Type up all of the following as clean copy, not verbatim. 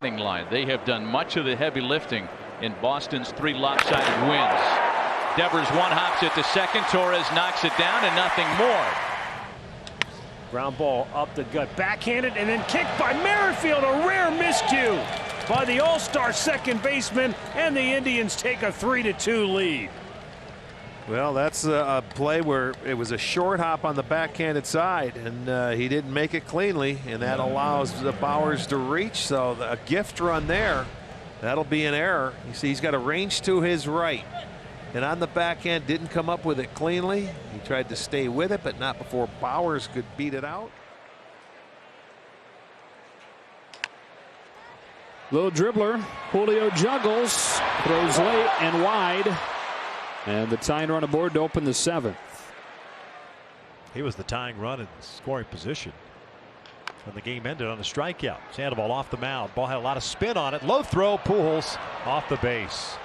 line. They have done much of the heavy lifting in Boston's 3 lopsided wins. Devers one hops at the second. Torres knocks it down and nothing more. Ground ball up the gut, backhanded, and then kicked by Merrifield. A rare miscue by the all-star second baseman, and the Indians take a 3-2 lead. Well, that's a play where it was a short hop on the backhanded side, and he didn't make it cleanly, and that allows the Bowers to reach. So a gift run there, that'll be an error. You see, he's got a range to his right, and on the backhand didn't come up with it cleanly. He tried to stay with it, but not before Bowers could beat it out. Little dribbler, Julio juggles, throws late and wide. And the tying run aboard to open the 7th. He was the tying run in scoring position when the game ended on a strikeout. Sandoval off the mound. Ball had a lot of spin on it. Low throw. Pujols off the base.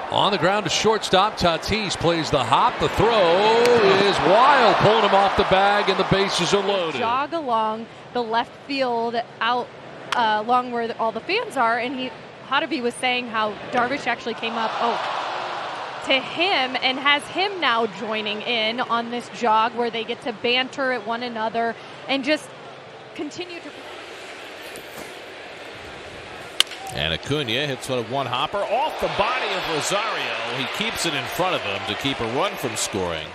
On the ground to shortstop. Tatis plays the hop. The throw is wild, pulling him off the bag, and the bases are loaded. Jog along the left field out along where all the fans are, and Hottovy was saying how Darvish actually came up to him and has him now joining in on this jog where they get to banter at one another and just continue to. And Acuna hits one hopper off the body of Rosario. He keeps it in front of him to keep a run from scoring.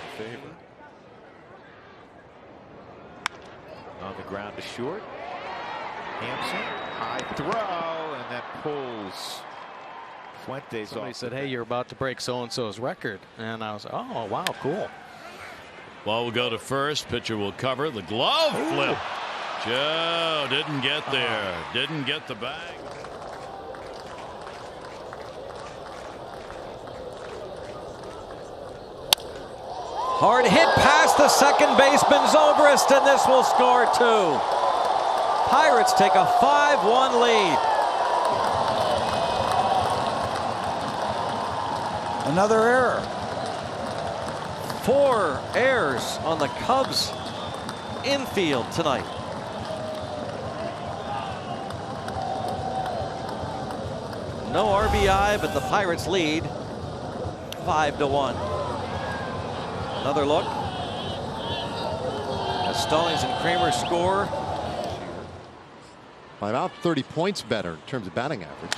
On the ground to short. Hampson, high throw, and that pulls Fuentes. Somebody said, hey, you're about to break so-and-so's record. And I was, oh, wow, cool. Ball will go to first. Pitcher will cover. The glove flip. Joe didn't get there. Didn't get the bag. Hard hit past the second baseman Zobrist, and this will score 2. Pirates take a 5-1 lead. Another error. 4 errors on the Cubs infield tonight. No RBI, but the Pirates lead 5-1. Another look. As Stallings and Kramer score. By about 30 points better in terms of batting average.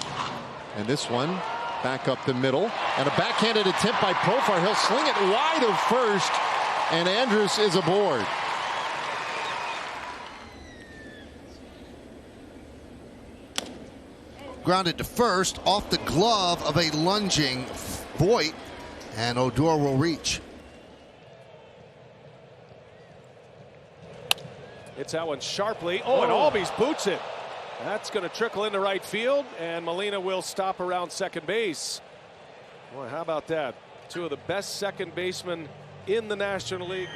And this one back up the middle, and a backhanded attempt by Profar. He'll sling it wide of first, and Andrus is aboard. Grounded to first off the glove of a lunging Voit, and Odor will reach. It's that one sharply. Oh, and Albies boots it. That's going to trickle into right field, and Molina will stop around second base. Boy, how about that? 2 of the best second basemen in the National League.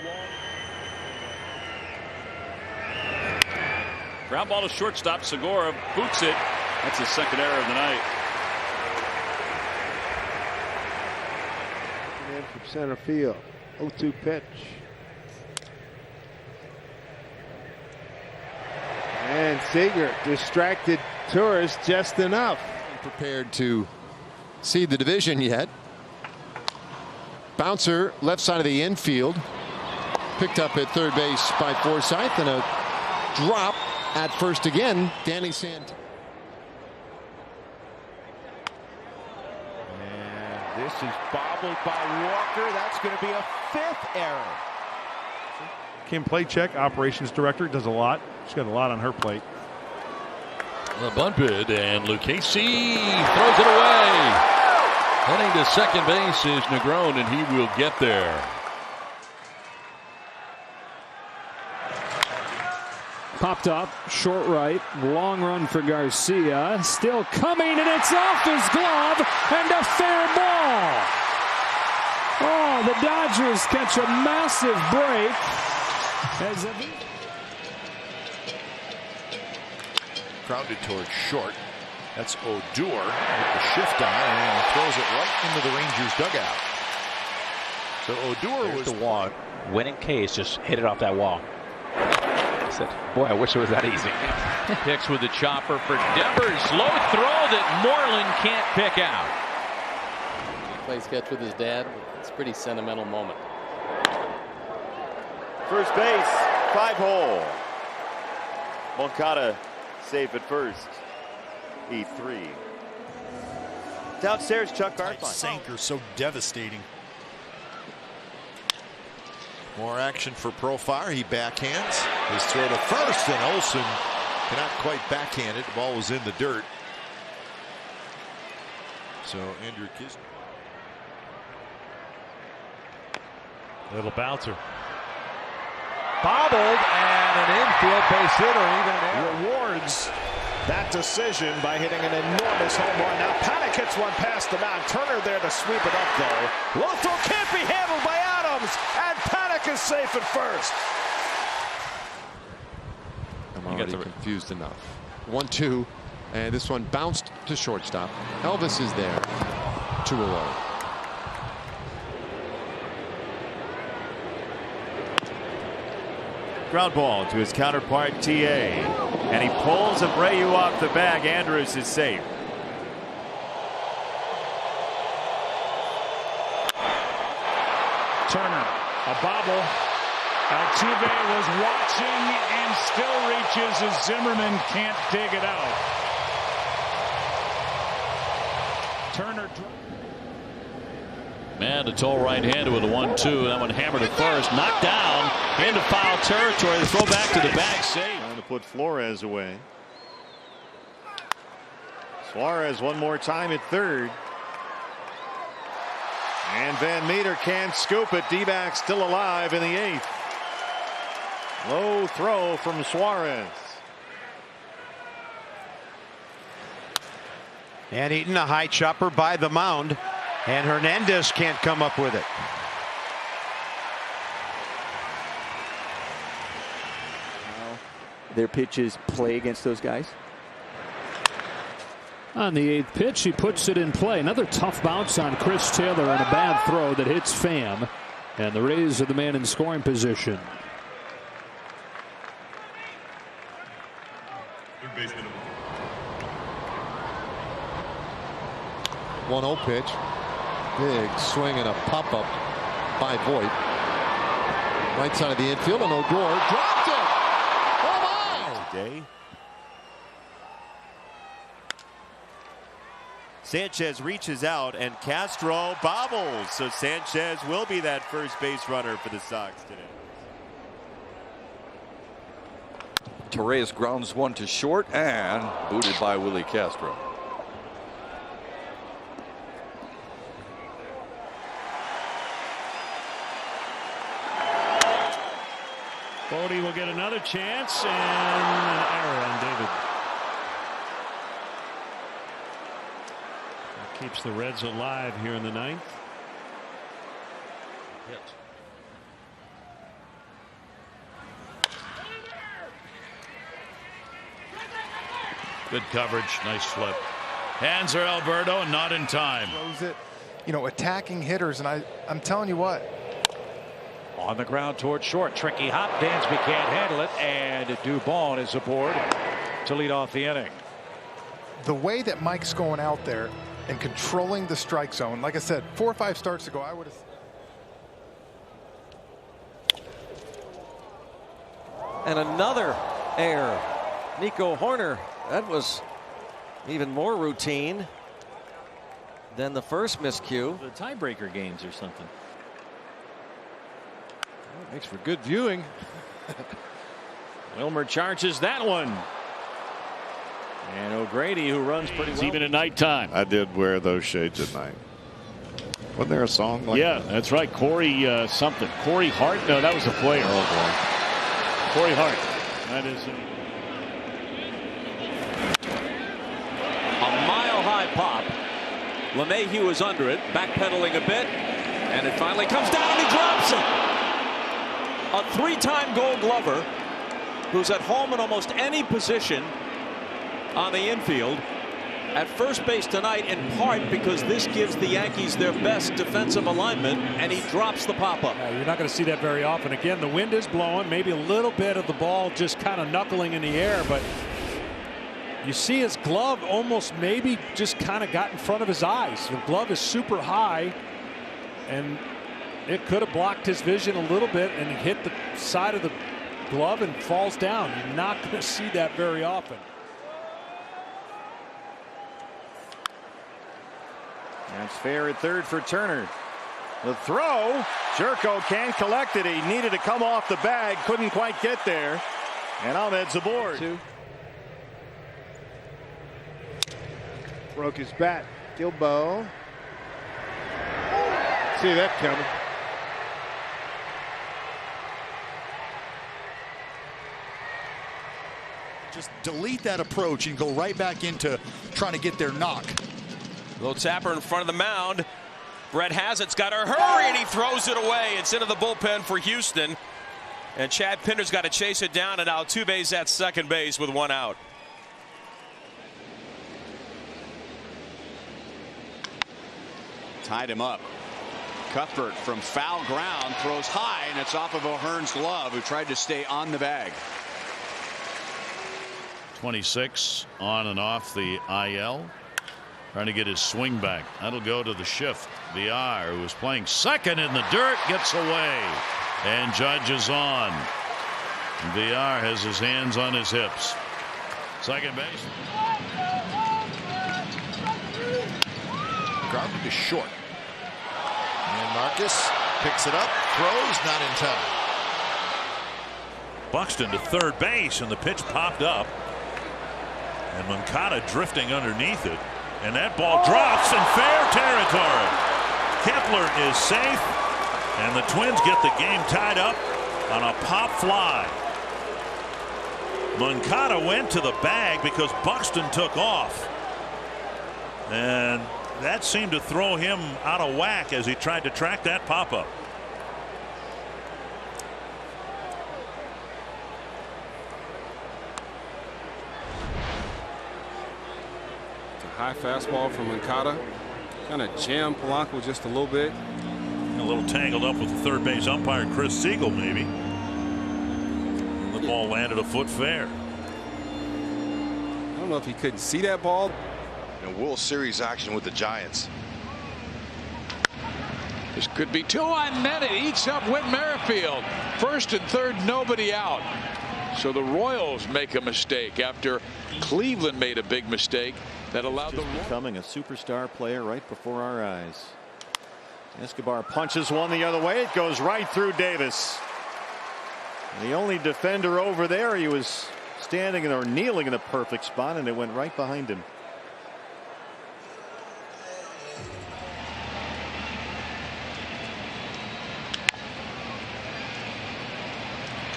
Ground ball to shortstop. Segura boots it. That's his second error of the night. In from center field. 0-2 pitch. And Seager distracted Torres just enough. Prepared to seed the division yet. Bouncer left side of the infield. Picked up at third base by Forsythe, and a drop at first again. Danny Sant. And this is bobbled by Walker. That's going to be a 5th error. Kim Playcheck, operations director, does a lot. She's got a lot on her plate. The bunt bid, and Lucchesi throws it away. Heading to second base is Negron, and he will get there. Popped up, short right, long run for Garcia. Still coming, and it's off his glove, and a fair ball. Oh, the Dodgers catch a massive break. Grounded towards short. That's Odor with the shift on, and throws it right into the Rangers dugout. So Odor was the wall. Winning case, just hit it off that wall. said, boy, I wish it was that easy. Picks with the chopper for Devers. Low throw that Moreland can't pick out. He plays catch with his dad. It's a pretty sentimental moment. First base, 5-hole. Moncada safe at first. E3. Downstairs, Chuck Garfien. Sinker, so devastating. More action for Profire. He backhands. His throw to first, and Olsen cannot quite backhand it. The ball was in the dirt. So Andrew Kisner. Little bouncer. Bobbled, and an infield base hit, or even an error. Rewards that decision by hitting an enormous home run. Now Paddock hits one past the mound. Turner there to sweep it up, though. Low throw can't be handled by Adams, and Paddock is safe at first. I'm already confused enough. 1-2, and this one bounced to shortstop. Elvis is there. 2-0. Ground ball to his counterpart TA, and he pulls Abreu off the bag. Andrus is safe. Turner, a bobble. Altuve was watching and still reaches as Zimmerman can't dig it out. Turner. Man, to toe right-handed with a 1-2. That one hammered at first. Knocked down into foul territory. The throw back to the bag. Save. Trying to put Flores away. Suarez one more time at third. And Van Meter can't scoop it. D-back still alive in the 8th. Low throw from Suarez. And Eaton, a high chopper by the mound. And Hernandez can't come up with it. Their pitches play against those guys. On the 8th pitch, he puts it in play. Another tough bounce on Chris Taylor and a bad throw that hits Pham. And the Rays are the man in scoring position. 1-0 pitch. Big swing and a pop-up by Voit. Right side of the infield, and Odor dropped it. Oh my! Today. Sanchez reaches out, and Castro bobbles. So Sanchez will be that first base runner for the Sox today. Torres grounds one to short and booted by Willie Castro. Bodie will get another chance, and an error on David. That keeps the Reds alive here in the 9th. Hit. Good coverage. Nice flip. Hands are Alberto, not in time. Throws it, you know, attacking hitters, and I'm telling you what. On the ground toward short. Tricky hop. Dansby can't handle it, and Dubon is aboard to lead off the inning. The way that Mike's going out there and controlling the strike zone, like I said, 4 or 5 starts ago, I would have. And another error. Nico Horner. That was even more routine than the first miscue. The tiebreaker games or something. Makes for good viewing. Wilmer charges that one. And O'Grady, who runs pretty well. Even at nighttime. I did wear those shades at night. Wasn't there a song like Yeah, that? that's right. Corey something. Corey Hart? No, that was a player. Oh, boy. Corey Hart. That is a mile-high pop. LeMahieu is under it, backpedaling a bit, and it finally comes down and he drops it. A 3-time Gold Glover who's at home in almost any position on the infield at first base tonight, in part because this gives the Yankees their best defensive alignment, and he drops the pop-up. Yeah, you're not going to see that very often. Again, the wind is blowing, maybe a little bit of the ball just kind of knuckling in the air, but you see his glove almost maybe just kind of got in front of his eyes. The glove is super high, and it could have blocked his vision a little bit, and he hit the side of the glove and falls down. You're not going to see that very often. That's fair at third for Turner. The throw. Jerko can't collect it. He needed to come off the bag. Couldn't quite get there. And Ahmed's aboard. Broke his bat. Gilbo. See that coming. Just delete that approach and go right back into trying to get their knock. Little tapper in front of the mound. Brett Hazlett's got to hurry, and he throws it away. It's into the bullpen for Houston. And Chad Pinder's got to chase it down, and now Altuve's at second base with one out. Tied him up. Cuthbert from foul ground throws high, and it's off of O'Hearn's glove, who tried to stay on the bag. 26 on and off the IL. Trying to get his swing back. That'll go to the shift. VR, who was playing second in the dirt, gets away. And Judge is on. VR has his hands on his hips. Second base. Grounded to short. And Marcus picks it up, throws, not in time. Buxton to third base, and the pitch popped up. And Moncada drifting underneath it. And that ball drops in fair territory. Kepler is safe, and the Twins get the game tied up on a pop fly. Moncada went to the bag because Buxton took off, and that seemed to throw him out of whack as he tried to track that pop-up. High fastball from Moncada. Kind of jammed Polanco just a little bit. A little tangled up with the third base umpire, Chris Siegel, maybe. And the ball landed a foot fair. I don't know if he couldn't see that ball. In World Series action with the Giants. This could be 2-on net. It eats up Whit Merrifield. First and third, nobody out. So the Royals make a mistake after Cleveland made a big mistake that allowed them becoming a superstar player right before our eyes. Escobar punches one the other way. It goes right through Davis. The only defender over there, he was standing or kneeling in a perfect spot, and it went right behind him.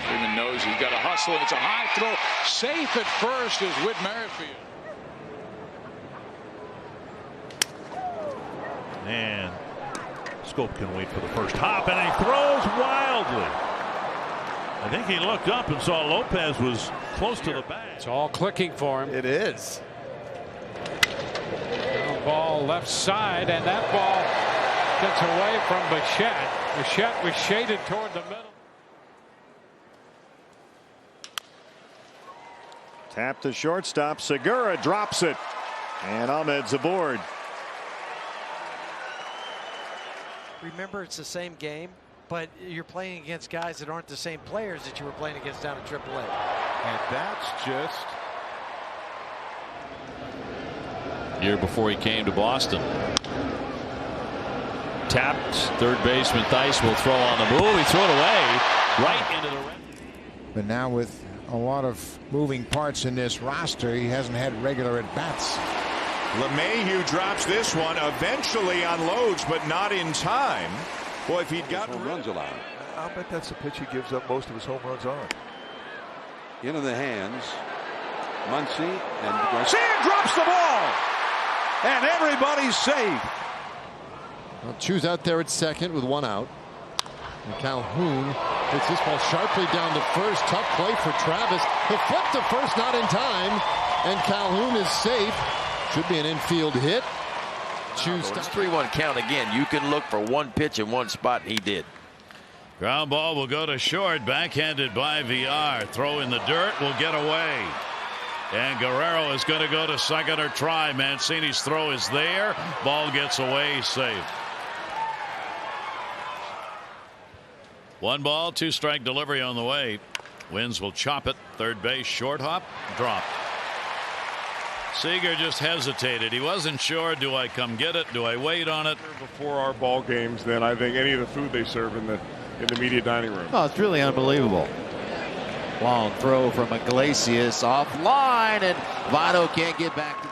Freeman knows he's got to hustle, and it's a high throw. Safe at first is Whit Merrifield. And Scope can wait for the first hop, and he throws wildly. I think he looked up and saw Lopez was close to the bag. It's all clicking for him. It is. Ball left side, and that ball gets away from Bichette. Bichette was shaded toward the middle. Tap to shortstop. Segura drops it, and Ahmed's aboard. Remember, it's the same game, but you're playing against guys that aren't the same players that you were playing against down at AAA. And that's just Year before he came to Boston. Tapped. Third baseman Theis will throw on the move. He threw it away right into the red. But now with a lot of moving parts in this roster, he hasn't had regular at-bats. LeMahieu drops this one, eventually unloads, but not in time. Boy, if he'd gotten runs allowed. I'll bet that's the pitch he gives up most of his home runs on. Into the hands. Muncy and Garcia drops the ball, and everybody's safe. Well, Chu's out there at second with one out. And Calhoun hits this ball sharply down to first. Tough play for Travis. The flip to first, not in time. And Calhoun is safe. Should be an infield hit. It's 3-1 count again. You can look for one pitch in one spot, and he did. Ground ball will go to short, backhanded by VR. Throw in the dirt will get away. And Guerrero is going to go to second or try. Mancini's throw is there. Ball gets away, safe. 1 ball, 2 strike delivery on the way. Wins will chop it. Third base, short hop, drop. Seager just hesitated. He wasn't sure. Do I come get it? Do I wait on it? Before our ball games than I think any of the food they serve in the media dining room. Oh, it's really unbelievable. Long throw from Iglesias offline, and Votto can't get back to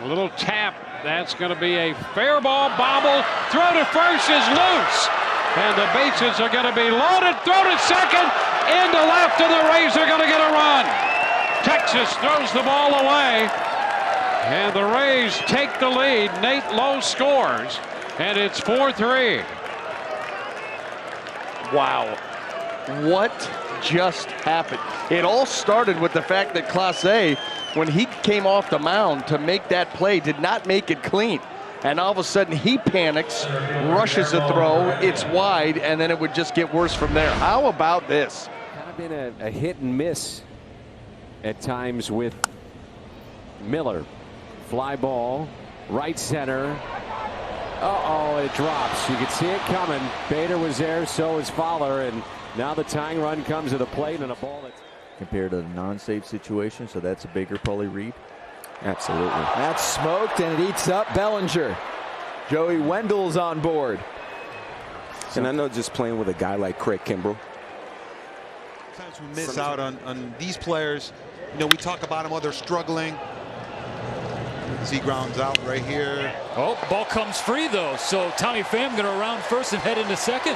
A little tap. That's going to be a fair ball. Bobble. Throw to first is loose. And the bases are going to be loaded. Throw to second. Into left, and the Rays are going to get a run. Texas throws the ball away. And the Rays take the lead. Nate Lowe scores. And it's 4-3. Wow. What just happened? It all started with the fact that Clase, when he came off the mound to make that play, did not make it clean. And all of a sudden he panics, rushes the throw, it's wide, and then it would just get worse from there. How about this? Kind of been a hit and miss at times with Miller. Fly ball, right center. Uh-oh, it drops. You could see it coming. Bader was there, so was Fowler, and now the tying run comes to the plate and a ball that's compared to the non-save situation, so that's a bigger probably read. Absolutely. That's smoked, and it eats up Bellinger. Joey Wendell's on board. And I know just playing with a guy like Craig Kimbrell. Sometimes we miss out on these players. You know, we talk about them while they're struggling. Z grounds out right here. Oh, ball comes free, though. So Tommy Pham going to round first and head into second.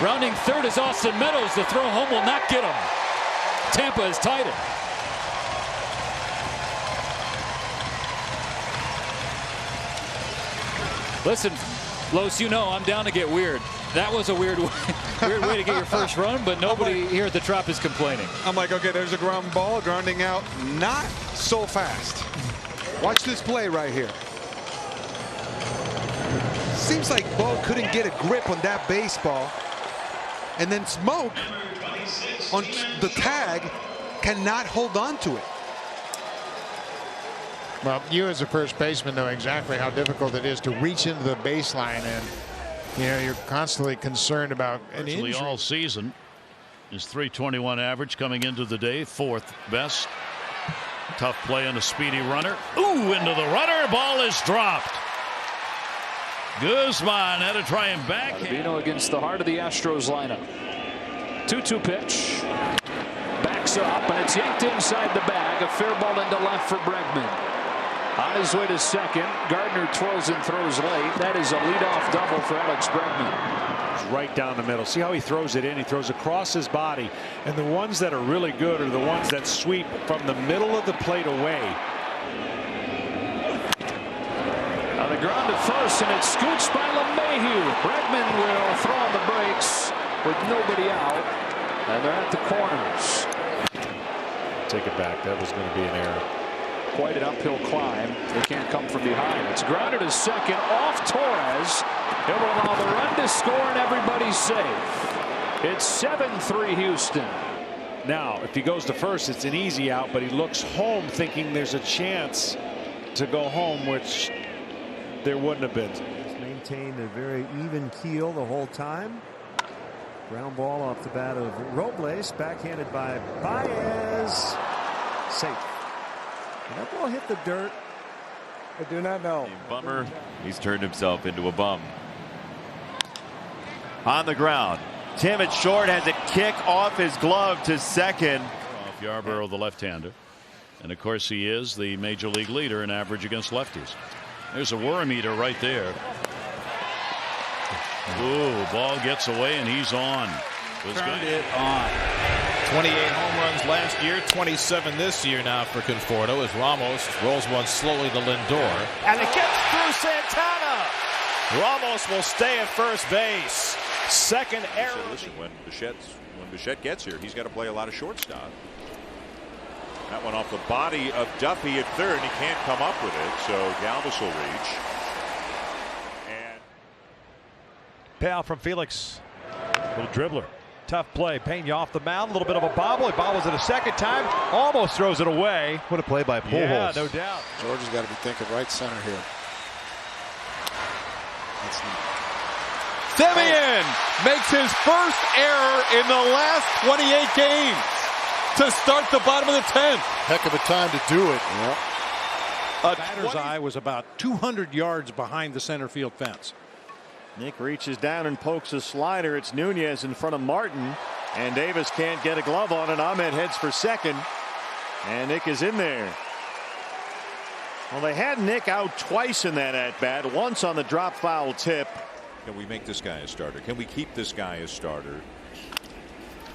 Rounding third is Austin Meadows. The throw home will not get him. Tampa has tied it. Listen, Los, you know I'm down to get weird. That was a weird way to get your first run, but nobody here at the Trop is complaining. I'm like, okay, there's a ground ball, grounding out, not so fast. Watch this play right here. Seems like Bo couldn't get a grip on that baseball, and then Smoke on the tag cannot hold on to it. Well, you as a first baseman know exactly how difficult it is to reach into the baseline, and you know you're constantly concerned about an injury. All season, his .321 average coming into the day, 4th best. Tough play on a speedy runner. Ooh, into the runner. Ball is dropped. Guzman had to try and backhand. Ottavino against the heart of the Astros lineup. 2-2 pitch. Backs up, and it's yanked inside the bag. A fair ball into left for Bregman. On his way to second, Gardner twirls and throws late. That is a leadoff double for Alex Bregman. Right down the middle. See how he throws it in? He throws across his body. And the ones that are really good are the ones that sweep from the middle of the plate away. On the ground to first, and it's scooched by LeMahieu. Bregman will throw on the brakes with nobody out. And they're at the corners. Take it back. That was going to be an error. Quite an uphill climb. They can't come from behind. It's grounded to second off Torres. It will allow the run to score, and everybody's safe. It's 7-3 Houston. Now, if he goes to first, it's an easy out, but he looks home thinking there's a chance to go home, which there wouldn't have been. He's maintained a very even keel the whole time. Ground ball off the bat of Robles, backhanded by Baez. Safe. Did that ball hit the dirt? I do not know. Bummer. He's turned himself into a bum. On the ground. Tim at short has it kick off his glove to second. Off Yarborough, the left-hander. And of course he is the major league leader in average against lefties. There's a worm eater right there. Ooh, ball gets away and he's on. Turned it on. 28 home runs last year, 27 this year now for Conforto as Ramos rolls one slowly to Lindor. And it gets through Santana. Ramos will stay at first base. Second error. Listen, when Bichette gets here, he's got to play a lot of shortstop. That one off the body of Duffy at third. He can't come up with it, so Galvis will reach. And payout from Felix. Little dribbler. Tough play. Pena off the mound. A little bit of a bobble. He bobbles it a second time. Almost throws it away. What a play by Pujols. Yeah, no doubt. George has got to be thinking right center here. That's neat. Semien makes his first error in the last 28 games to start the bottom of the 10th. Heck of a time to do it. Yep. Batter's eye was about 200 yards behind the center field fence. Nick reaches down and pokes a slider. It's Nunez in front of Martin, and Davis can't get a glove on it. Ahmed heads for second, and Nick is in there. Well, they had Nick out twice in that at bat, once on the drop foul tip. can we make this guy a starter? Can we keep this guy a starter?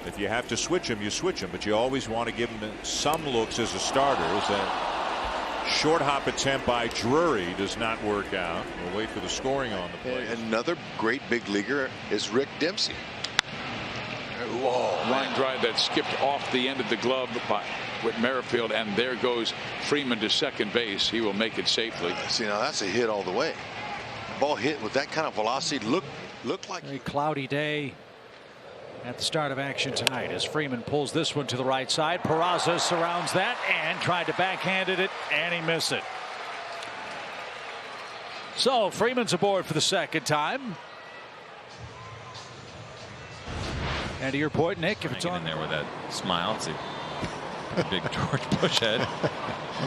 If you have to switch him, you switch him, but you always want to give him some looks as a starter. As that short hop attempt by Drury does not work out. We'll wait for the scoring on the play. Another great big leaguer is Rick Dempsey. Whoa, line drive that skipped off the end of the glove with Merrifield, and there goes Freeman to second base. He will make it safely. See, now that's a hit all the way. Ball hit with that kind of velocity looked like a cloudy day at the start of action tonight as Freeman pulls this one to the right side. Peraza surrounds that and tried to backhand it, and he missed it. So Freeman's aboard for the second time. And to your point, Nick, if it's on there with that smile, it's a big George Bush head.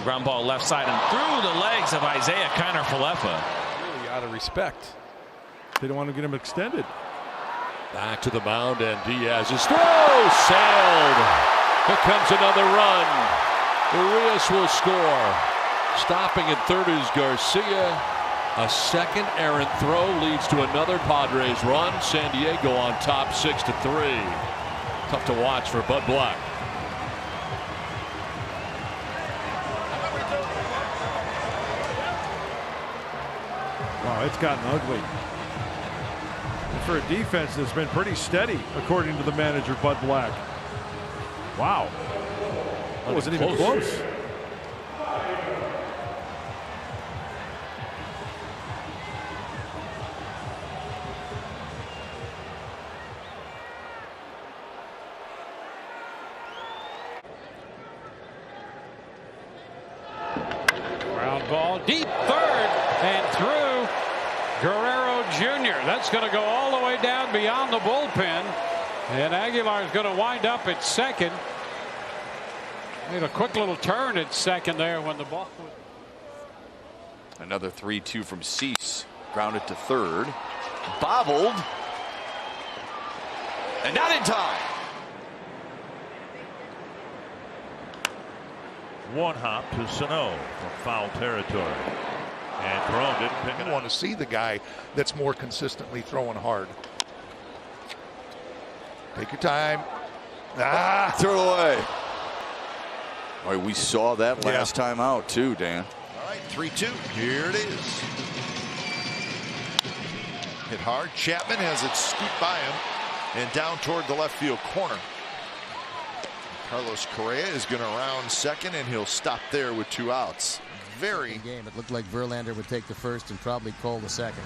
Ground ball left side and through the legs of Isaiah Kiner-Falefa. Really out of respect. They don't want to get him extended. Back to the mound, and Diaz's throw sailed. Here comes another run. Urias will score. Stopping at third is Garcia. A second errant throw leads to another Padres run. San Diego on top 6-3. Tough to watch for Bud Black. Wow, it's gotten ugly. For a defense that's been pretty steady, according to the manager, Bud Black. Wow. That wasn't even close. Ground ball deep third and through Guerrero Jr. That's going to go all the way down beyond the bullpen, and Aguilar is going to wind up at second. Made a quick little turn at second there when the ball was. Another 3-2 from Cease, grounded to third, bobbled, and not in time. One hop to Sano from foul territory. And Cron didn't pick it up. You want to see the guy that's more consistently throwing hard. Take your time. Throw it away. All right, we saw that last time out too, Dan. All right, 3-2. Here it is. Hit hard. Chapman has it scooped by him and down toward the left field corner. Carlos Correa is going to round second, and he'll stop there with 2 outs. Very game. It looked like Verlander would take the first and probably Cole the second.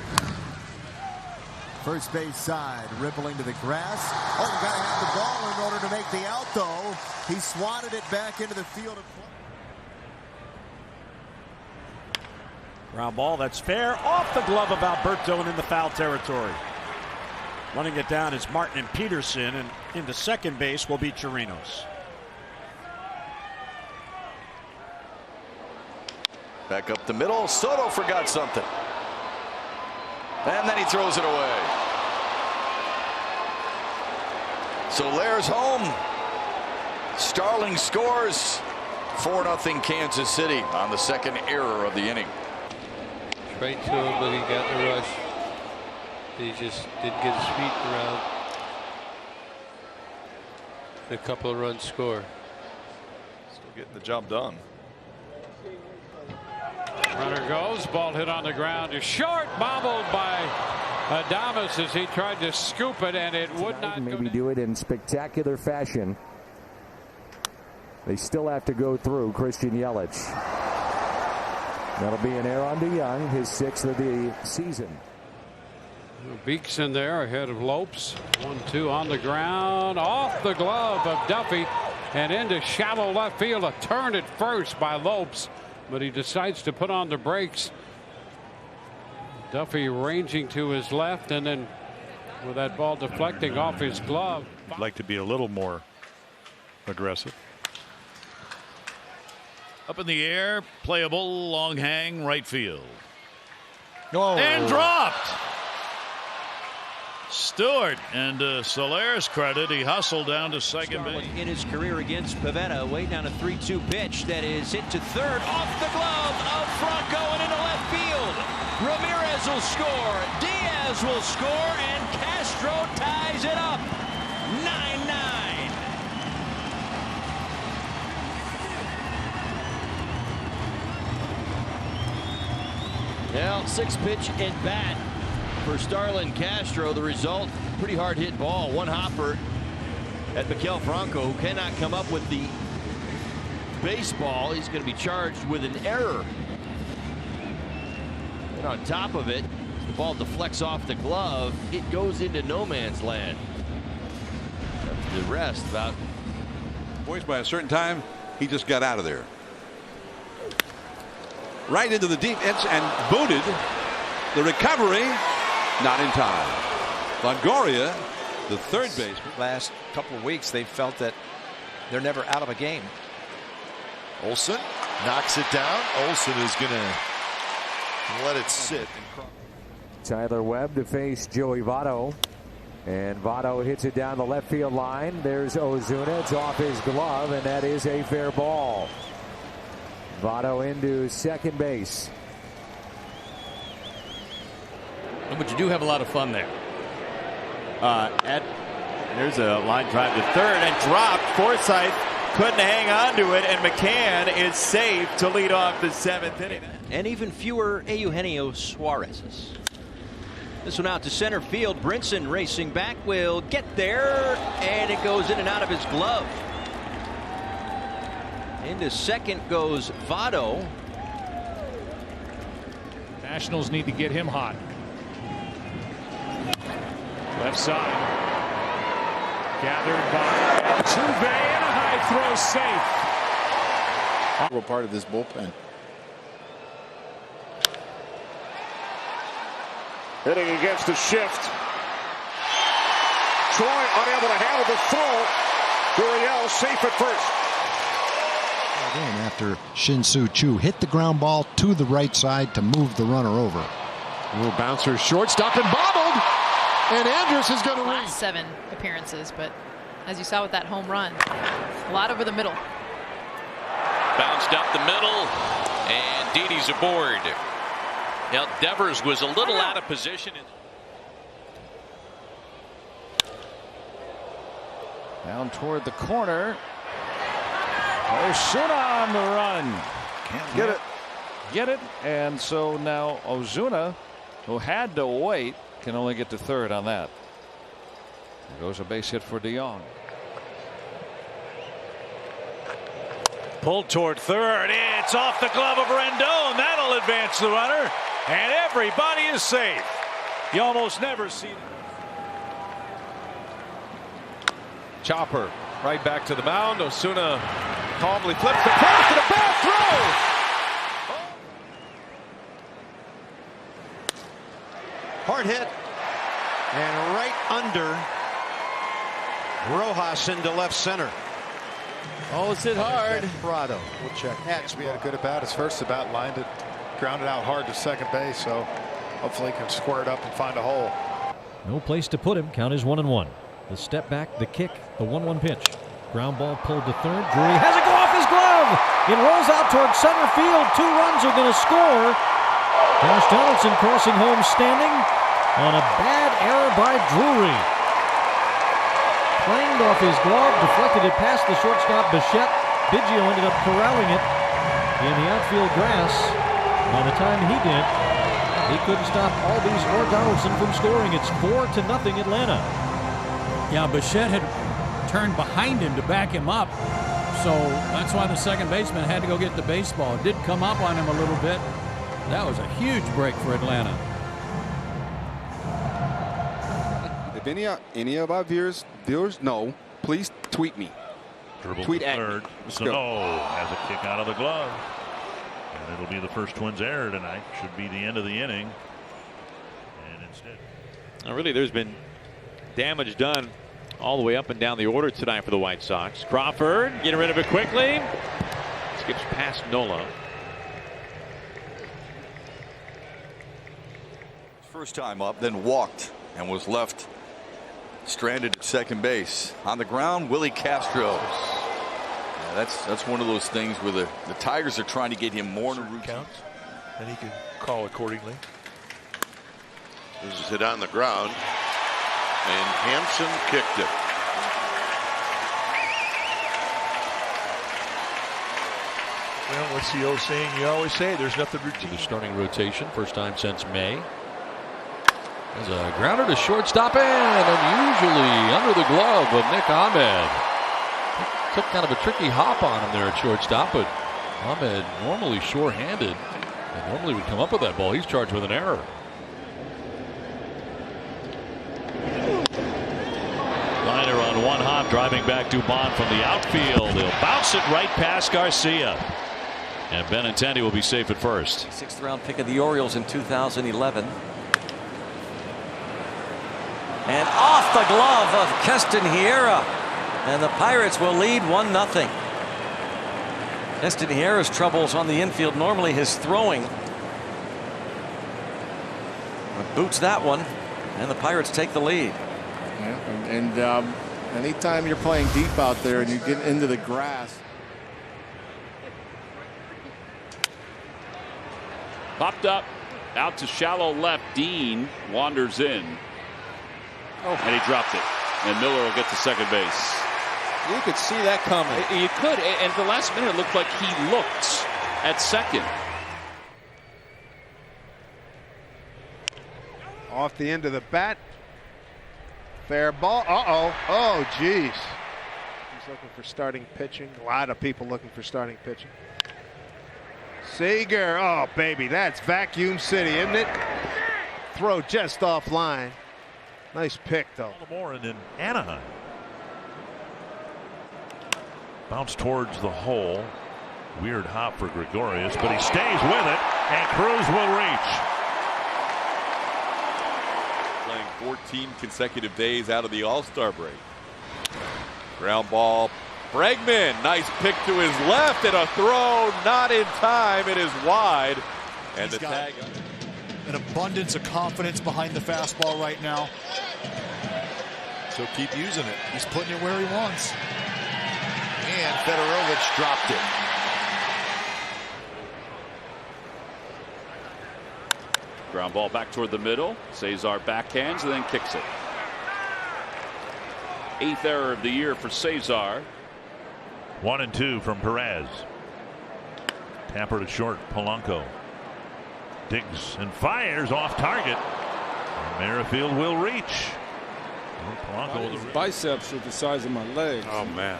First base side, rippling to the grass. Oh, you got to have the ball in order to make the out, though. He swatted it back into the field. Ground ball, that's fair. Off the glove of Alberto and in the foul territory. Running it down is Martin and Peterson, and into second base will be Chirinos. Back up the middle. Soto forgot something. And then he throws it away. Solaire's home. Starling scores. 4-0 Kansas City on the second error of the inning. Straight to him, but he got the rush. He just didn't get his feet around. A couple of runs score. Still getting the job done. Runner goes, ball hit on the ground is short, bobbled by Adames as he tried to scoop it, and it would not maybe do it in spectacular fashion. They still have to go through Christian Yelich. That'll be an error on DeYoung, his 6th of the season. Beeks in there ahead of Lopes. 1-2 on the ground, off the glove of Duffy and into shallow left field. A turn at first by Lopes, but he decides to put on the brakes. Duffy ranging to his left, and then with that ball deflecting off his glove. I'd like to be a little more aggressive. Up in the air, playable, long hang, right field. Oh. And dropped. Stewart, and to Soler's credit, he hustled down to second base. In his career against Pivetta, way down a 3-2 pitch that is hit to third, off the glove of Franco and into left field. Ramirez will score, Diaz will score, and Castro ties it up. 9-9. Well, 6-pitch at bat for Starlin Castro. The result, pretty hard hit ball. One hopper at Maikel Franco, who cannot come up with the baseball. He's going to be charged with an error. And on top of it, the ball deflects off the glove. It goes into no man's land. The rest about. Boys, by a certain time, he just got out of there. Right into the deep edge and booted. The recovery, not in time. Longoria, the third baseman. Last couple of weeks, they felt that they're never out of a game. Olson knocks it down. Olson is going to let it sit. Tyler Webb to face Joey Votto. And Votto hits it down the left field line. There's Ozuna. It's off his glove, and that is a fair ball. Votto into second base. But you do have a lot of fun there. There's a line drive to third and dropped. Forsythe couldn't hang on to it, and McCann is safe to lead off the 7th inning. And even fewer Eugenio Suarez's. This one out to center field. Brinson racing back will get there, and it goes in and out of his glove. Into second goes Votto. Nationals need to get him hot. Left side. Gathered by Altuve, and a high throw safe. Part of this bullpen. Hitting against the shift. Troy unable to handle the throw. Gurriel safe at first. After Shin-Soo Choo hit the ground ball to the right side to move the runner over. Little bouncer, shortstop, and bobbled. And Andrus is going to reach. 7 appearances, but as you saw with that home run, a lot over the middle. Bounced up the middle, and Didi's aboard. Now Devers was a little out of position. Down toward the corner. Ozuna on the run. Can't get it. And so now Ozuna, who had to wait, can only get to third on that. There goes a base hit for DeYoung. Pulled toward third. It's off the glove of Rendon. That'll advance the runner. And everybody is safe. You almost never see it. Chopper right back to the mound. Ozuna calmly flips the post and a bad throw. Hard hit. And right under Rojas into left center. Oh, it's hit hard. Prado. We'll check. We had a good about his first about, lined it, grounded out hard to second base, so hopefully he can square it up and find a hole. No place to put him. Count is 1-1. The step back, the kick, the 1-1 pitch. Ground ball pulled to third. Drury has it go off his glove. It rolls out toward center field. 2 runs are going to score. Josh Donaldson crossing home standing on a bad error by Drury. Clanged off his glove, deflected it past the shortstop Bichette. Biggio ended up corralling it in the outfield grass. By the time he did, he couldn't stop Albies or Donaldson from scoring. It's 4-0 Atlanta. Yeah, Bichette had turned behind him to back him up. So that's why the second baseman had to go get the baseball. It did come up on him a little bit. That was a huge break for Atlanta. If any of our viewers know, please tweet me. Dribble Tweet to at third. me. Let's Sano go. has a kick out of the glove. And it'll be the first Twins error tonight. Should be the end of the inning. And instead. Now really, there's been damage done all the way up and down the order tonight for the White Sox. Crawford getting rid of it quickly. Skips past Nola. First time up, then walked and was left stranded at second base. On the ground, Willie Castro. Yeah, that's one of those things where the Tigers are trying to get him more in a routine. Counts, and he can call accordingly. This is hit on the ground, and Hampson kicked it. Well, what's the old saying? You always say there's nothing routine. The starting rotation, first time since May. There's a grounder to shortstop and unusually under the glove of Nick Ahmed. Took kind of a tricky hop on him there at shortstop, but Ahmed normally sure-handed and normally would come up with that ball. He's charged with an error. Liner on one hop, driving back Dubon from the outfield. He'll bounce it right past Garcia. And Benintendi will be safe at first. 6th round pick of the Orioles in 2011. And off the glove of Castanheira. And the Pirates will lead 1-0. Castanheira's troubles on the infield, normally his throwing. But boots that one, and the Pirates take the lead. Yeah, and anytime you're playing deep out there and you get into the grass. Popped up, out to shallow left. Dean wanders in. And he dropped it. And Miller will get to second base. You could see that coming. You could. And the last minute, it looked like he looked at second. Off the end of the bat. Fair ball. Uh-oh. Oh, geez. He's looking for starting pitching. A lot of people looking for starting pitching. Seager. Oh, baby. That's vacuum city, isn't it? Throw just offline. Nice pick, though. Baltimore and then Anaheim. Bounce towards the hole. Weird hop for Gregorius, but he stays with it, and Cruz will reach. Playing 14 consecutive days out of the All-Star break. Ground ball. Bregman, nice pick to his left, and a throw not in time. It is wide. And the tag. An abundance of confidence behind the fastball right now. So keep using it. He's putting it where he wants. And Fedorovich dropped it. Ground ball back toward the middle. Cesar backhands and then kicks it. 8th error of the year for Cesar. 1-2 from Perez. Tapper to short. Polanco digs and fires off target. And Merrifield will reach. Polanco with His biceps are the size of my legs. Oh, man.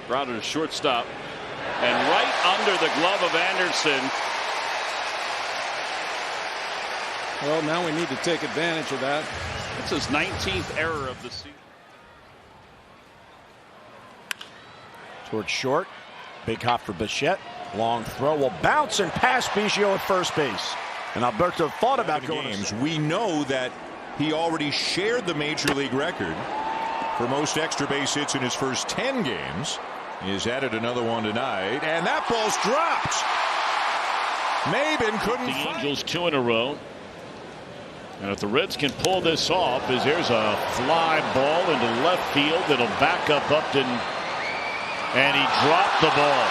Grounder to shortstop. And right under the glove of Anderson. Well, now we need to take advantage of that. That's his 19th error of the season. Towards short. Big hop for Bichette. Long throw will bounce and pass Biggio at first base. And Alberto thought about going games. We know that he already shared the major league record for most extra base hits in his first 10 games. He has added another one tonight, and that ball's dropped. Maben couldn't. The Angels 2 in a row. And if the Reds can pull this off, as here's a fly ball into left field that'll back up Upton, and he dropped the ball.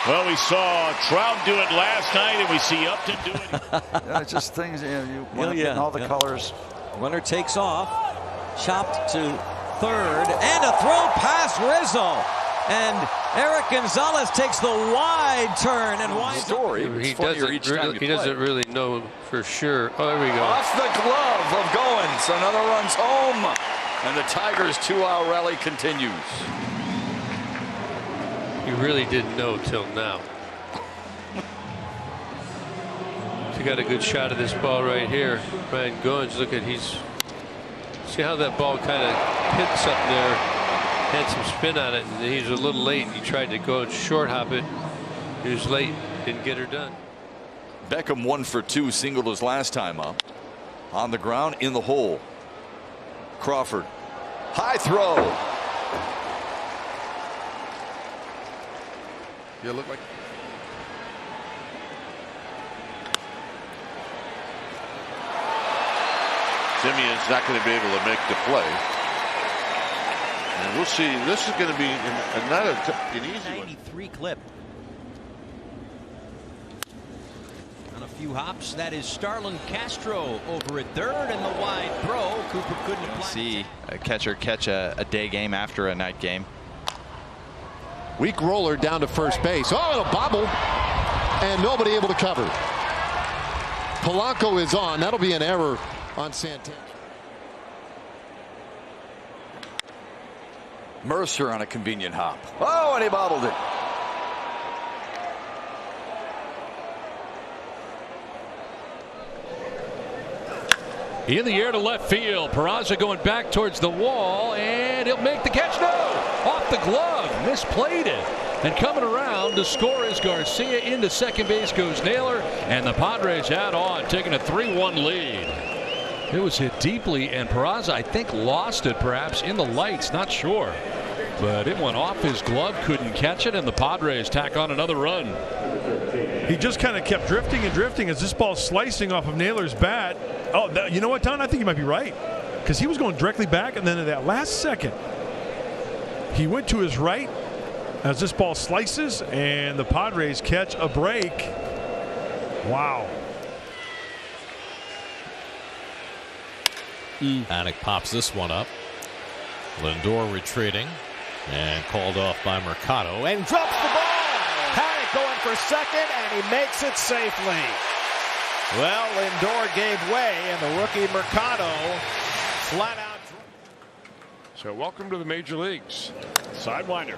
Well, we saw Trout do it last night, and we see Upton do it. Yeah, it's just things, you know, you want to get all the colors. Runner takes off, chopped to third, and a throw past Rizzo. And Eric Gonzalez takes the wide turn and winds up. He doesn't really know for sure. Oh, there we go. Off the glove of Goins. Another runs home. And the Tigers' 2-hour rally continues. You really didn't know till now. He got a good shot of this ball right here. Brian Goins, look at see how that ball kind of hits up there, had some spin on it, and he's a little late. He tried to go and short hop it. He was late, didn't get her done. Beckham 1 for 2, singled his last time up. On the ground, in the hole. Crawford, high throw. Yeah, look like. Simeon's not going to be able to make the play. And we'll see. This is going to be not an easy one. 93 clip. On a few hops, that is Starlin Castro over at third, and the wide throw. Cooper couldn't apply. See a catcher catch a day game after a night game. Weak roller down to first base. Oh, and a bobble. And nobody able to cover. Polanco is on. That'll be an error on Santana. Mercer on a convenient hop. Oh, and he bobbled it. In the air to left field. Peraza going back towards the wall, and he'll make the catch. No! Off the glove. Misplayed it. And coming around to score is Garcia. Into second base goes Naylor, and the Padres add on, taking a 3-1 lead. It was hit deeply, and Peraza, I think, lost it perhaps in the lights. Not sure. But it went off his glove, couldn't catch it, and the Padres tack on another run. He just kind of kept drifting and drifting as this ball slicing off of Naylor's bat. Oh, you know what, Don? I think you might be right. Because he was going directly back, and then at that last second, he went to his right as this ball slices, and the Padres catch a break. Wow. Paddock pops this one up. Lindor retreating and called off by Mercado and drops the ball. Paddock going for second, and he makes it safely. Well, Lindor gave way, and the rookie Mercado flat out. So welcome to the major leagues. Sidewinder.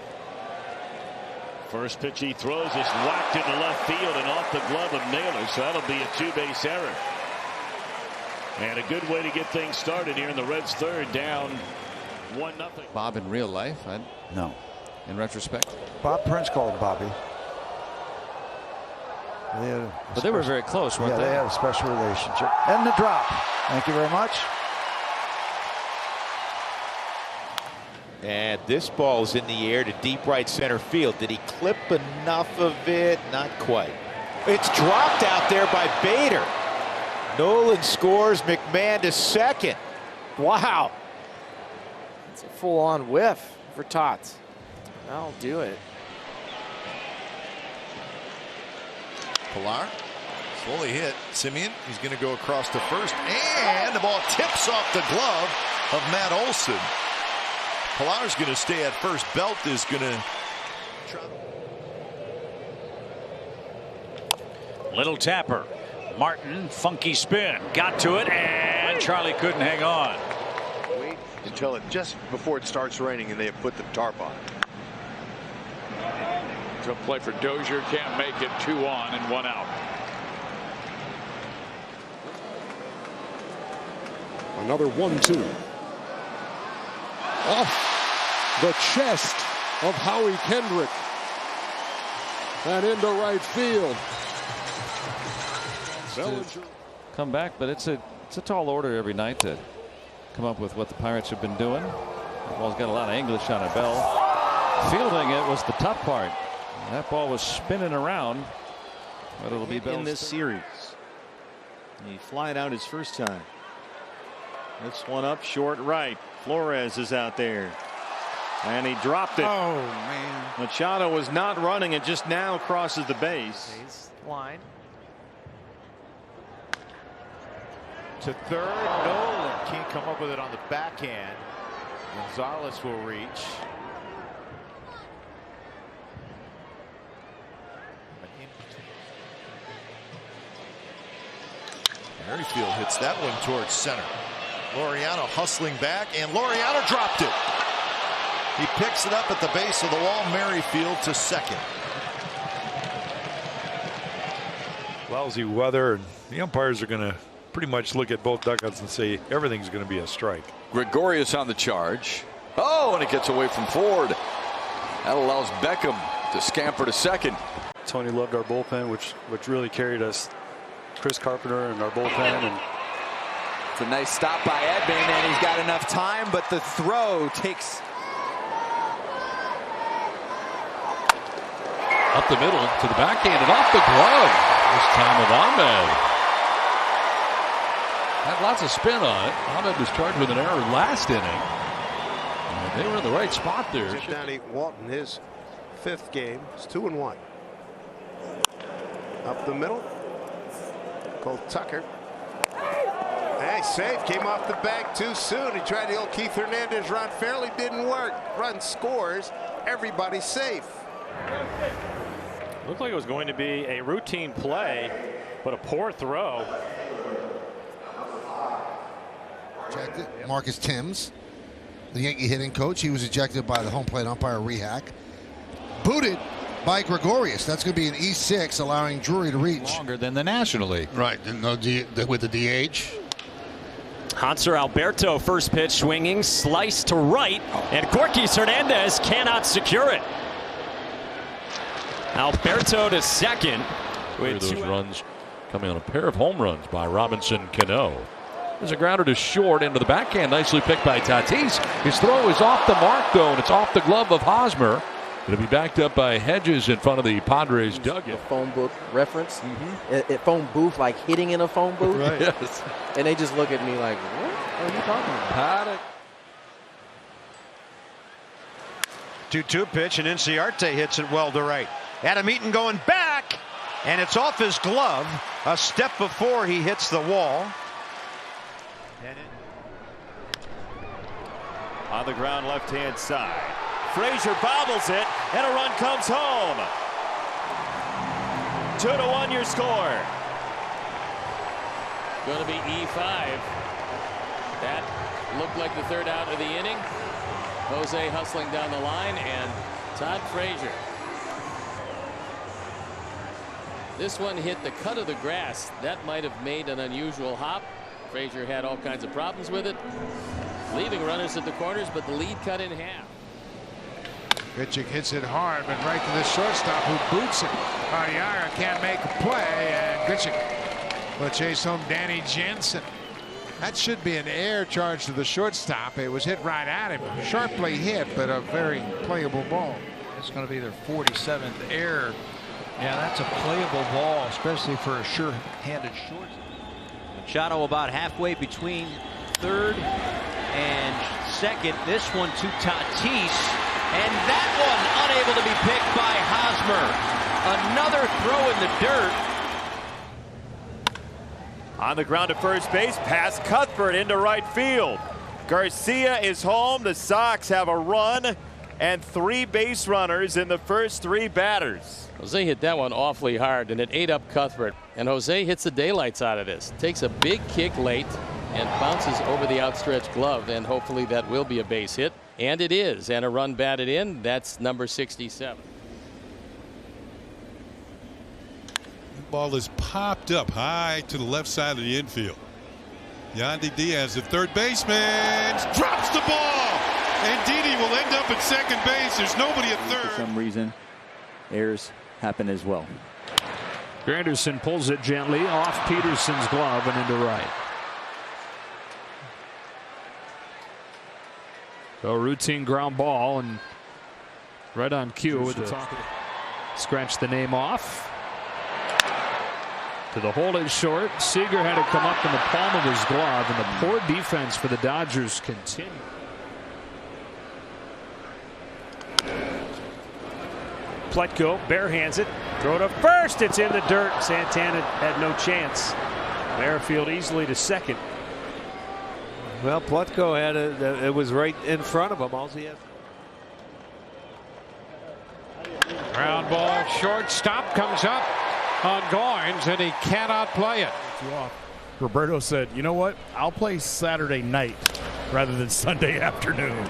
First pitch he throws is whacked into left field and off the glove of Naylor, so that'll be a 2-base error. And a good way to get things started here in the Reds' third, down 1-0. Bob in real life? No. In retrospect? Bob Prince called him Bobby. But they were very close, weren't they? they? They had a special relationship. And the drop. Thank you very much. And this ball is in the air to deep right center field. Did he clip enough of it? Not quite. It's dropped out there by Bader. Nolan scores. McMahon to second. Wow. It's a full-on whiff for Tots. I'll do it. Pilar slowly hit. Simeon, he's going to go across to first, and the ball tips off the glove of Matt Olson. Pilar's going to stay at first. Belt is going to try. Little tapper. Martin, funky spin, got to it, and Charlie couldn't hang on. Wait until it just before it starts raining and they have put the tarp on. Tough play for Dozier, can't make it. 2 on and 1 out. Another 1-2. Off the chest of Howie Kendrick and into right field. Come back, but it's a tall order every night to come up with what the Pirates have been doing. The ball's got a lot of English on it. Bell fielding it was the tough part. That ball was spinning around, but it'll be Bell's in this series. He flied out his first time. This one up short right. Flores is out there. And he dropped it. Oh, man. Machado was not running and just now crosses the base. Line. To third, Nolan can't come up with it on the backhand. Gonzalez will reach. Merrifield hits that one towards center. Laureano hustling back, and Laureano dropped it. He picks it up at the base of the wall. Merrifield to second. Lousy weather, and the umpires are going to pretty much look at both dugouts and say everything's going to be a strike. Gregorius on the charge. Oh, and it gets away from Ford. That allows Beckham to scamper to second. Tony loved our bullpen, which really carried us. Chris Carpenter and our bullpen. And it's a nice stop by Edman, and he's got enough time, but the throw takes. Up the middle to the backhand and off the glove. This time of Ahmed. Had lots of spin on it. Ahmed was charged with an error last inning. And they were in the right spot there. Chip Downey Walton, his 5th game. It's 2-1. Up the middle. Cole Tucker. Hey, save. Came off the bag too soon. He tried the old Keith Hernandez run. Fairly didn't work. Run scores. Everybody's safe. Looked like it was going to be a routine play, but a poor throw. Ejected. Marcus Timms, the Yankee hitting coach, he was ejected by the home plate umpire Rehack. Booted by Gregorius. That's going to be an E6, allowing Drury to reach. Longer than the National League. Right, and with the DH. Hanser Alberto, first pitch swinging, slice to right, and Corquis Hernandez cannot secure it. Alberto to second. With those runs coming on a pair of home runs by Robinson Cano. There's a grounder to short into the backhand, nicely picked by Tatis. His throw is off the mark though, and it's off the glove of Hosmer. It'll be backed up by Hedges in front of the Padres dugout. Phone book reference. At phone booth, like hitting in a phone booth. Right. Yes. And they just look at me like, what are you talking about? 2-2 pitch, and Inciarte hits it well to right. Adam Eaton going back, and it's off his glove a step before he hits the wall. On the ground, left-hand side. Frazier bobbles it, and a run comes home. 2-1 your score. Going to be E5. That looked like the third out of the inning. Jose hustling down the line, and Todd Frazier. This one hit the cut of the grass. That might have made an unusual hop. Frazier had all kinds of problems with it, leaving runners at the corners, but the lead cut in half. Grichuk hits it hard, but right to the shortstop, who boots it. Arriaga can't make a play, and Grichuk will chase home Danny Jansen. That should be an air charge to the shortstop. It was hit right at him. Sharply hit, but a very playable ball. It's going to be their 47th error. Yeah, that's a playable ball, especially for a sure-handed short. Machado about halfway between third and second. This one to Tatis, and that one unable to be picked by Hosmer. Another throw in the dirt. On the ground to first base, past Cuthbert into right field. Garcia is home. The Sox have a run and 3 base runners in the first 3 batters. Jose hit that one awfully hard, and it ate up Cuthbert. And Jose hits the daylights out of this. Takes a big kick late and bounces over the outstretched glove, and hopefully that will be a base hit. And it is, and a run batted in. That's number 67. Ball is popped up high to the left side of the infield. Yandy Diaz, the third baseman, drops the ball, and Didi will end up at second base. There's nobody at third. For some reason, errors happen as well. Granderson pulls it gently off Peterson's glove and into right. So a routine ground ball, and right on cue with the top. Scratch the name off. To the hold it short. Seager had it come up in the palm of his glove, and the poor defense for the Dodgers continue. Pletko barehands it. Throw to first. It's in the dirt. Santana had no chance. Merrifield easily to second. Well, Pletko had it was right in front of him. All he had. Ground ball, shortstop comes up on Goins, and he cannot play it. Roberto said, you know what? I'll play Saturday night rather than Sunday afternoon.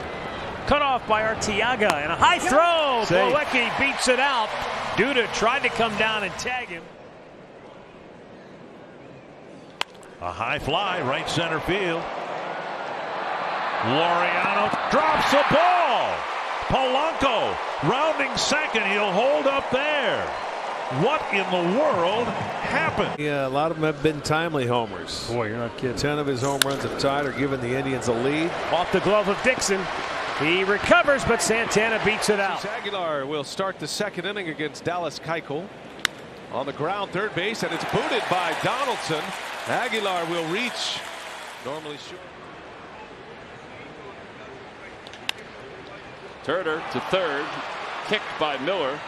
Cut off by Arteaga and a high throw. Plawecki beats it out. Duda tried to come down and tag him. A high fly, right center field. Laureano drops the ball. Polanco rounding second. He'll hold up there. What in the world happened? Yeah, a lot of them have been timely homers. Boy, you're not kidding. 10 of his home runs have tied or given the Indians a lead. Off the glove of Dixon. He recovers, but Santana beats it out. Aguilar will start the second inning against Dallas Keuchel. On the ground, third base, and it's booted by Donaldson. Aguilar will reach. Normally shoot. Turner to third, kicked by Miller.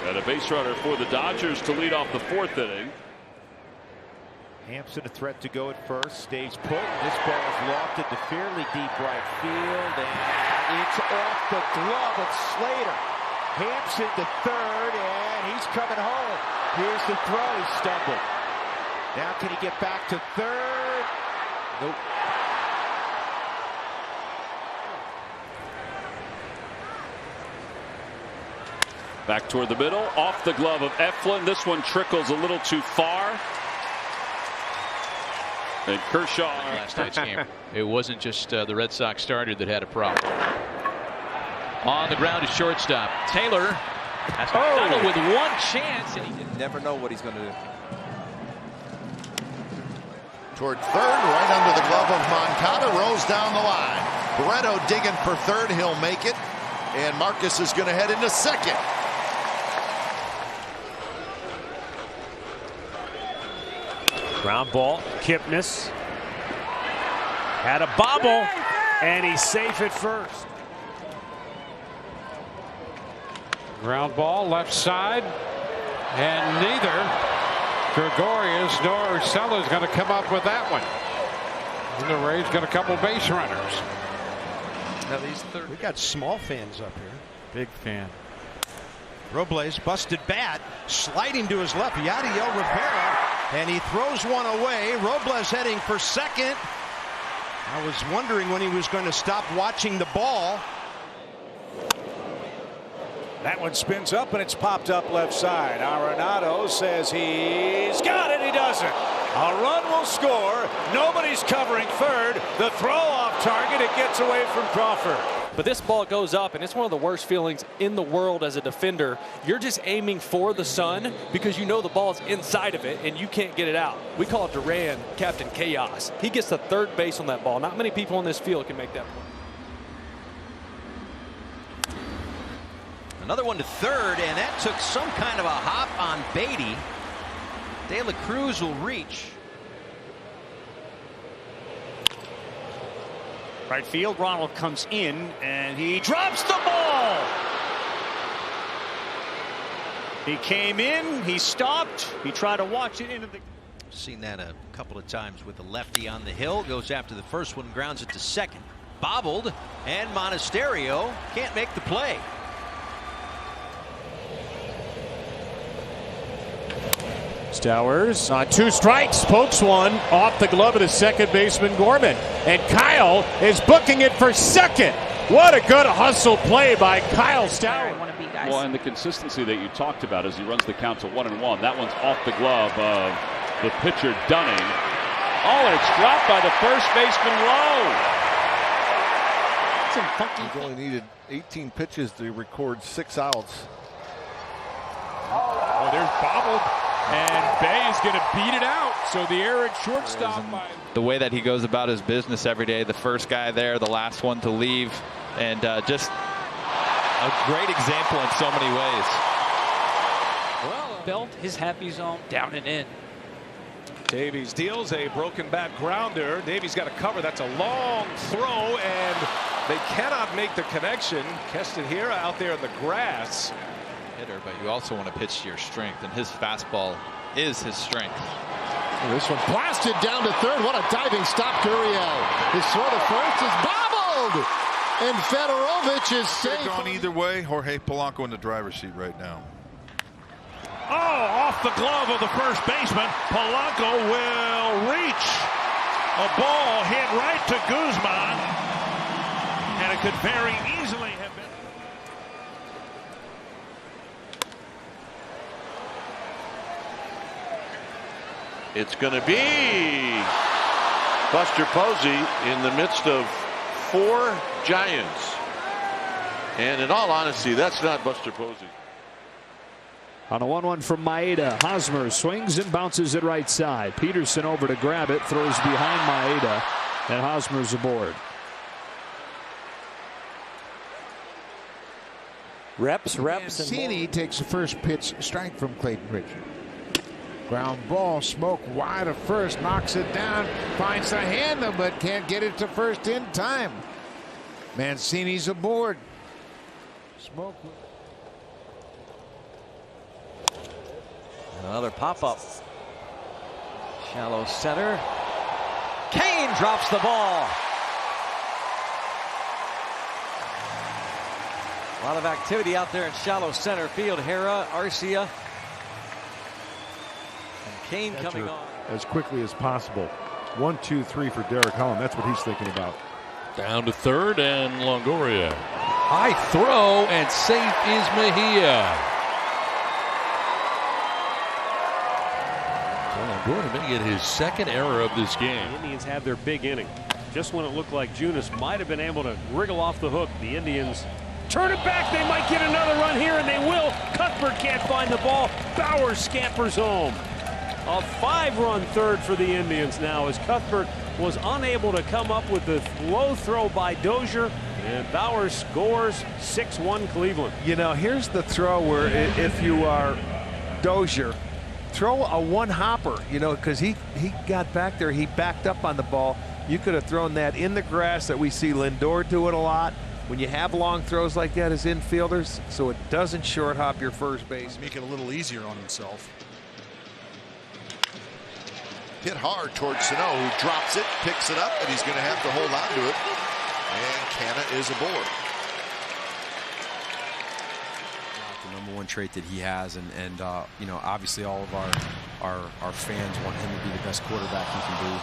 And a base runner for the Dodgers to lead off the fourth inning. Hampson a threat to go at first. Stays put. This ball is lofted to fairly deep right field. And it's off the glove of Slater. Hampson to third, and he's coming home. Here's the throw. He stumbled. Now can he get back to third? Nope. Back toward the middle, off the glove of Eflin. This one trickles a little too far. And Kershaw. Last night's game. It wasn't just the Red Sox starter that had a problem. On the ground is shortstop. Taylor has to settle with one chance, and he never know what he's going to do. Toward third, right under the glove of Moncada, rolls down the line. Barreto digging for third, he'll make it. And Marcus is going to head into second. Ground ball, Kipnis had a bobble, and he's safe at first. Ground ball, left side, and neither Gregorius nor Urshela is going to come up with that one. And the Rays got a couple base runners. Now we got small fans up here. Big fan. Robles busted bat, sliding to his left. Yadiel Rivera, and he throws one away. Robles heading for second. I was wondering when he was going to stop watching the ball. That one spins up, and it's popped up left side. Arenado says he's got it. He doesn't. A run will score. Nobody's covering third. The throw off target. It gets away from Crawford. But this ball goes up, and it's one of the worst feelings in the world as a defender. You're just aiming for the sun because you know the ball's inside of it, and you can't get it out. We call Duran Captain Chaos. He gets the third base on that ball. Not many people in this field can make that play. Another one to third, and that took some kind of a hop on Beatty. De La Cruz will reach. Right field, Ronald comes in, and he drops the ball. He came in, he stopped, he tried to watch it into the... Seen that a couple of times with the lefty on the hill. Goes after the first one, grounds it to second. Bobbled, and Monasterio can't make the play. Stowers on two strikes, pokes one off the glove of the second baseman Gorman, and Kyle is booking it for second. What a good hustle play by Kyle Stowers. Well, and the consistency that you talked about as he runs the count to 1-1. That one's off the glove of the pitcher Dunning. Oh, and it's dropped by the first baseman Lowe. Some funky. He's only needed 18 pitches to record 6 outs. Oh, there's bobbled. And Bay is going to beat it out. So the error at shortstop. The way that he goes about his business every day, the first guy there, the last one to leave, and just a great example in so many ways. Well, Belt, his happy zone, down and in. Davies deals a broken bat grounder. Davies got a cover. That's a long throw, and they cannot make the connection. Keston here out there in the grass. Hitter, but you also want to pitch to your strength, and his fastball is his strength. This one blasted down to third. What a diving stop, Gurriel. His throw to first is bobbled, and Fedorovich is safe. Gone either way. Jorge Polanco in the driver's seat right now. off the glove of the first baseman. Polanco will reach. A ball hit right to Guzman, and it could very easily have been. It's going to be Buster Posey in the midst of 4 Giants. And in all honesty, that's not Buster Posey. On a 1-1 from Maeda, Hosmer swings and bounces it right side. Peterson over to grab it, throws behind Maeda, and Hosmer's aboard. Reps. Mancini takes the first pitch strike from Clayton Richard. Ground ball, Smoke wide of first, knocks it down, finds the handle, but can't get it to first in time. Mancini's aboard. Smoke. Another pop-up. Shallow center. Kane drops the ball. A lot of activity out there in shallow center field. Hera, Arcia, and Kane coming on. As quickly as possible. 1, 2, 3 for Derek Holland. That's what he's thinking about. Down to third, and Longoria. High throw, and safe is Mejia. So Longoria may get his second error of this game. The Indians have their big inning. Just when it looked like Junis might have been able to wriggle off the hook, the Indians turn it back. They might get another run here, and they will. Cuthbert can't find the ball. Bauer scampers home. A 5-run third for the Indians now, as Cuthbert was unable to come up with the low throw by Dozier, and Bauer scores 6-1 Cleveland. You know, here's the throw where if you are Dozier, throw a one-hopper, you know, because he got back there, he backed up on the ball. You could have thrown that in the grass that we see Lindor do it a lot. When you have long throws like that as infielders, so it doesn't short hop your first base. Make it a little easier on himself. Hit hard towards Sano, who drops it, picks it up, and he's going to have to hold on to it. And Canna is aboard. The number one trait that he has, and you know, obviously all of our fans want him to be the best quarterback he can be.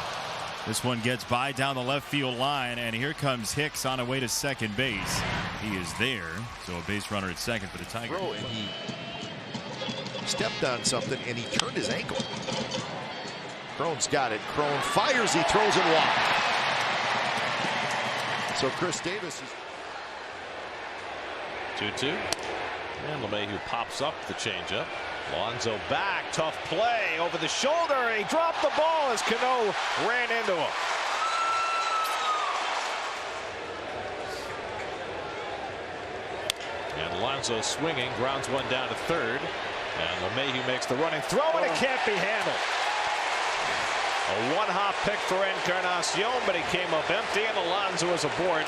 This one gets by down the left field line, and here comes Hicks on the way to second base. He is there, so a base runner at second for the Tigers. And he stepped on something, and he turned his ankle. Crone's got it. Crone fires. He throws it wide. So Chris Davis is 2-2. And LeMahieu pops up the changeup. Alonso back. Tough play over the shoulder. He dropped the ball as Cano ran into him. And Alonso swinging. Grounds one down to third. And LeMahieu makes the running throw, and it can't be handled. A one-hop pick for Encarnacion, but he came up empty, and Alonso is aboard.